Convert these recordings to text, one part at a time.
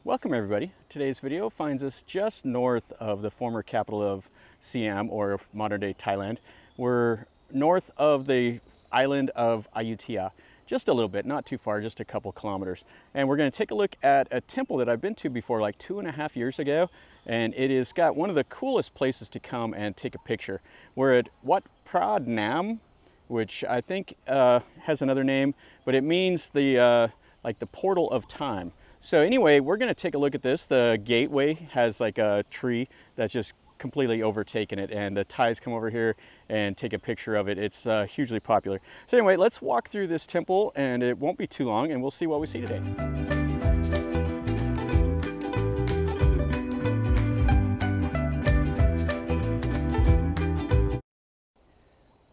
Welcome everybody. Today's video finds us just north of the former capital of Siam, or modern-day Thailand. We're north of the island of Ayutthaya, just a little bit, not too far, just a couple kilometers. And we're going to take a look at a temple that I've been to before like 2.5 years ago, and it has got one of the coolest places to come and take a picture. We're at Wat Phra Ngam, which I think has another name, but it means the like the portal of time. So anyway, we're going to take a look at this. The gateway has like a tree that's just completely overtaken it, and the Thais come over here and take a picture of it. It's hugely popular. So anyway, let's walk through this temple, and it won't be too long, and we'll see what we see today.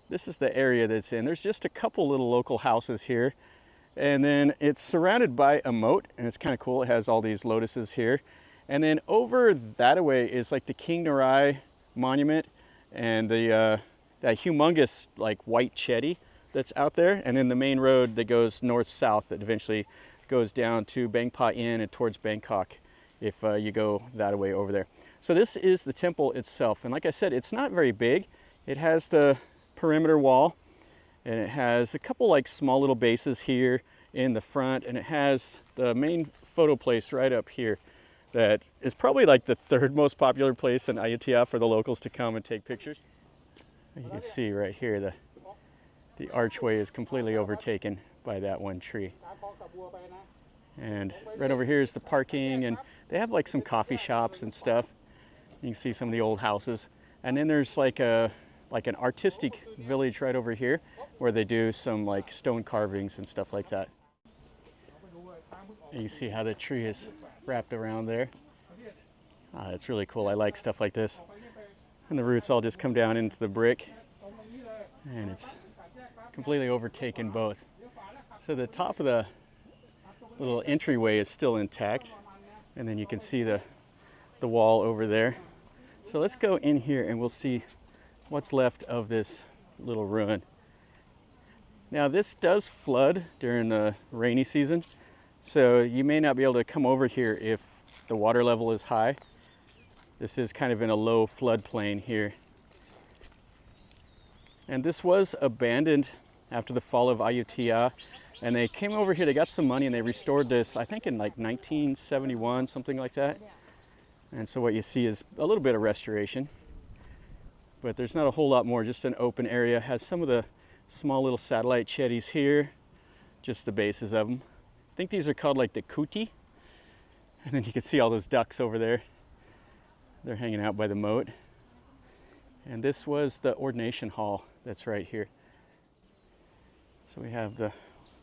This is the area that's in. There's just a couple little local houses here. And then it's surrounded by a moat, and it's kind of cool. It has all these lotuses here. And then over that away is like the King Narai monument and the that humongous like white chedi that's out there. And then the main road that goes north-south that eventually goes down to Bang Pa Inn and towards Bangkok if you go that way over there. So this is the temple itself. And like I said, it's not very big. It has the perimeter wall, and it has a couple like small little bases here in the front, and it has the main photo place right up here that is probably like the third most popular place in Ayutthaya for the locals to come and take pictures. You can see right here the archway is completely overtaken by that one tree. And right over here is the parking, and they have like some coffee shops and stuff. You can see some of the old houses. And then there's like an artistic village right over here where they do some like stone carvings and stuff like that. And you see how the tree is wrapped around there. It's really cool. I like stuff like this. And the roots all just come down into the brick, and it's completely overtaken both. So the top of the little entryway is still intact, and then you can see the wall over there. So let's go in here and we'll see what's left of this little ruin. Now this does flood during the rainy season, so you may not be able to come over here if the water level is high. This is kind of in a low floodplain here. And this was abandoned after the fall of Ayutthaya, and they came over here, they got some money, and they restored this, I think in like 1971, something like that. And so what you see is a little bit of restoration. But there's not a whole lot more, just an open area. Has some of the small little satellite chedis here, just the bases of them. I think these are called like the kuti. And then you can see all those ducks over there. They're hanging out by the moat. And this was the ordination hall that's right here. So we have the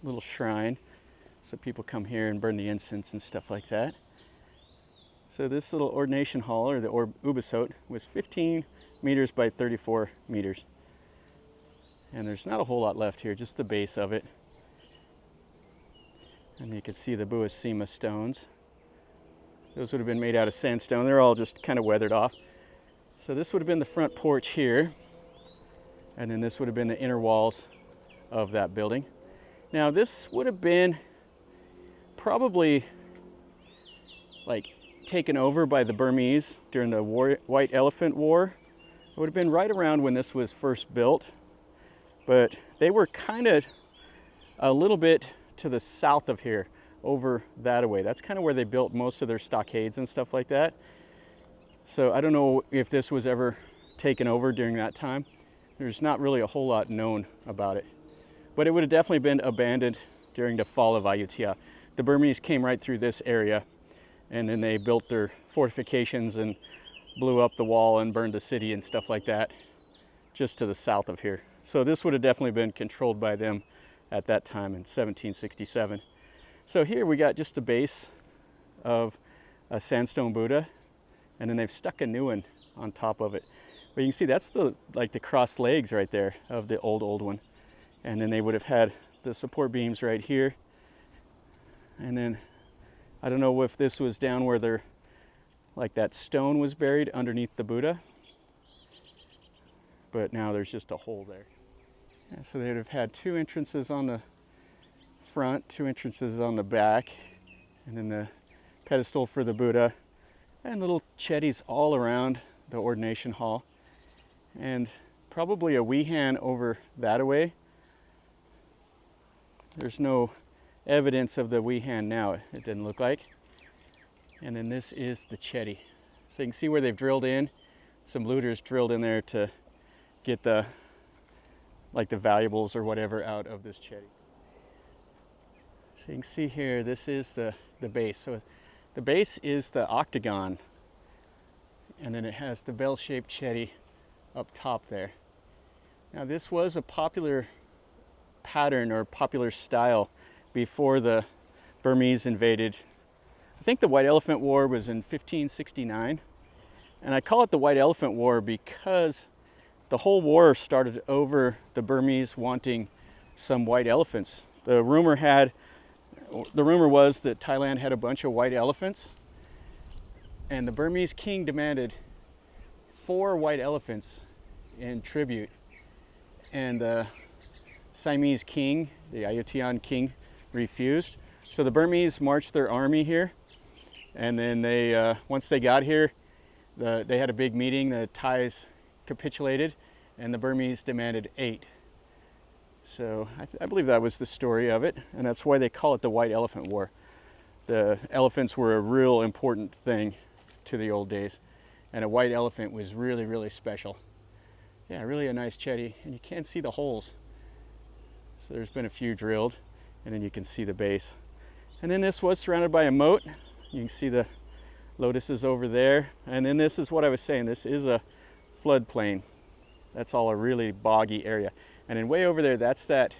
little shrine, so people come here and burn the incense and stuff like that. So this little ordination hall, or the ubosot, was 15 meters by 34 meters. And there's not a whole lot left here, just the base of it. And you can see the sema stones. Those would have been made out of sandstone. They're all just kind of weathered off. So this would have been the front porch here. And then this would have been the inner walls of that building. Now this would have been probably like taken over by the Burmese during the White Elephant War. It would have been right around when this was first built, but they were kind of a little bit to the south of here, over that way. That's kind of where they built most of their stockades and stuff like that. So I don't know if this was ever taken over during that time. There's not really a whole lot known about it, but it would have definitely been abandoned during the fall of Ayutthaya. The Burmese came right through this area, and then they built their fortifications and blew up the wall and burned the city and stuff like that just to the south of here. So this would have definitely been controlled by them at that time in 1767. So here we got just the base of a sandstone Buddha, and then they've stuck a new one on top of it. But you can see that's the crossed legs right there of the old one. And then they would have had the support beams right here. And then I don't know if this was down where they're like that stone was buried underneath the Buddha, but now there's just a hole there. Yeah, so they'd have had two entrances on the front, two entrances on the back, and then the pedestal for the Buddha, and little chedis all around the ordination hall, and probably a wihan over that away. There's no evidence of the wihan now, it didn't look like. And then this is the chedi. So you can see where they've drilled in. Some looters drilled in there to get the valuables or whatever out of this chedi. So you can see here, this is the base. So the base is the octagon, and then it has the bell-shaped chedi up top there. Now this was a popular pattern or popular style before the Burmese invaded. I think the White Elephant War was in 1569, and I call it the White Elephant War because the whole war started over the Burmese wanting some white elephants. The rumor was that Thailand had a bunch of white elephants, and the Burmese king demanded 4 white elephants in tribute, and the Siamese king, the Ayutthaya king, refused. So the Burmese marched their army here, and then they once they got here, they had a big meeting. The Thais capitulated, and the Burmese demanded 8. So I believe that was the story of it, and that's why they call it the White Elephant War. The elephants were a real important thing to the old days, and a white elephant was really, really special. Yeah, really a nice chedi, and you can see the holes. So there's been a few drilled, and then you can see the base. And then this was surrounded by a moat. You can see the lotuses over there. And then this is what I was saying, this is a floodplain. That's all a really boggy area. And then way over there, that's that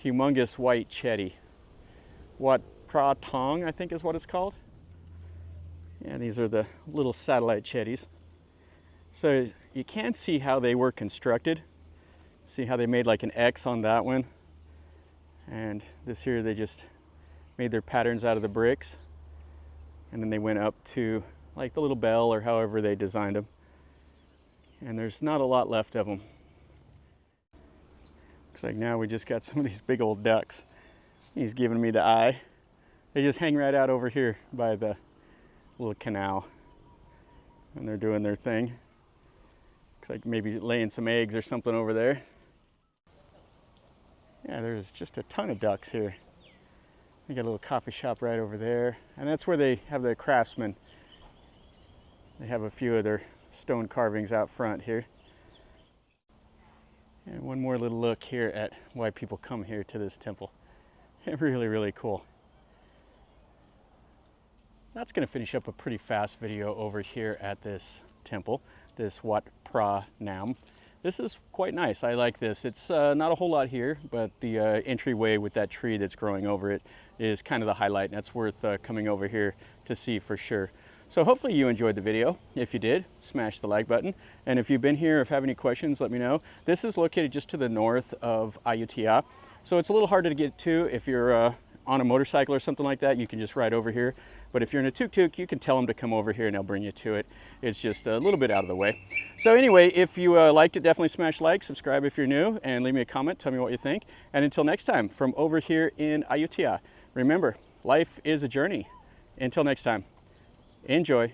humongous white chedi. Wat Phra Ngam, I think is what it's called. Yeah, these are the little satellite chedis. So you can see how they were constructed. See how they made like an X on that one. And this here, they just made their patterns out of the bricks. And then they went up to like the little bell or however they designed them. And there's not a lot left of them. Looks like now we just got some of these big old ducks. He's giving me the eye. They just hang right out over here by the little canal. And they're doing their thing. Looks like maybe laying some eggs or something over there. Yeah, there's just a ton of ducks here. They got a little coffee shop right over there. And that's where they have the craftsmen. They have a few of their stone carvings out front here. And one more little look here at why people come here to this temple. Really, really cool. That's going to finish up a pretty fast video over here at this temple, this Wat Phra Ngam. This is quite nice. I like this. It's not a whole lot here, but the entryway with that tree that's growing over it is kind of the highlight, and that's worth coming over here to see for sure. So hopefully you enjoyed the video. If you did, smash the like button. And if you've been here, if you have any questions, let me know. This is located just to the north of Ayutthaya. So it's a little harder to get to. If you're on a motorcycle or something like that, you can just ride over here. But if you're in a tuk-tuk, you can tell them to come over here and they'll bring you to it. It's just a little bit out of the way. So anyway, if you liked it, definitely smash like, subscribe if you're new, and leave me a comment. Tell me what you think. And until next time, from over here in Ayutthaya, remember, life is a journey. Until next time, enjoy.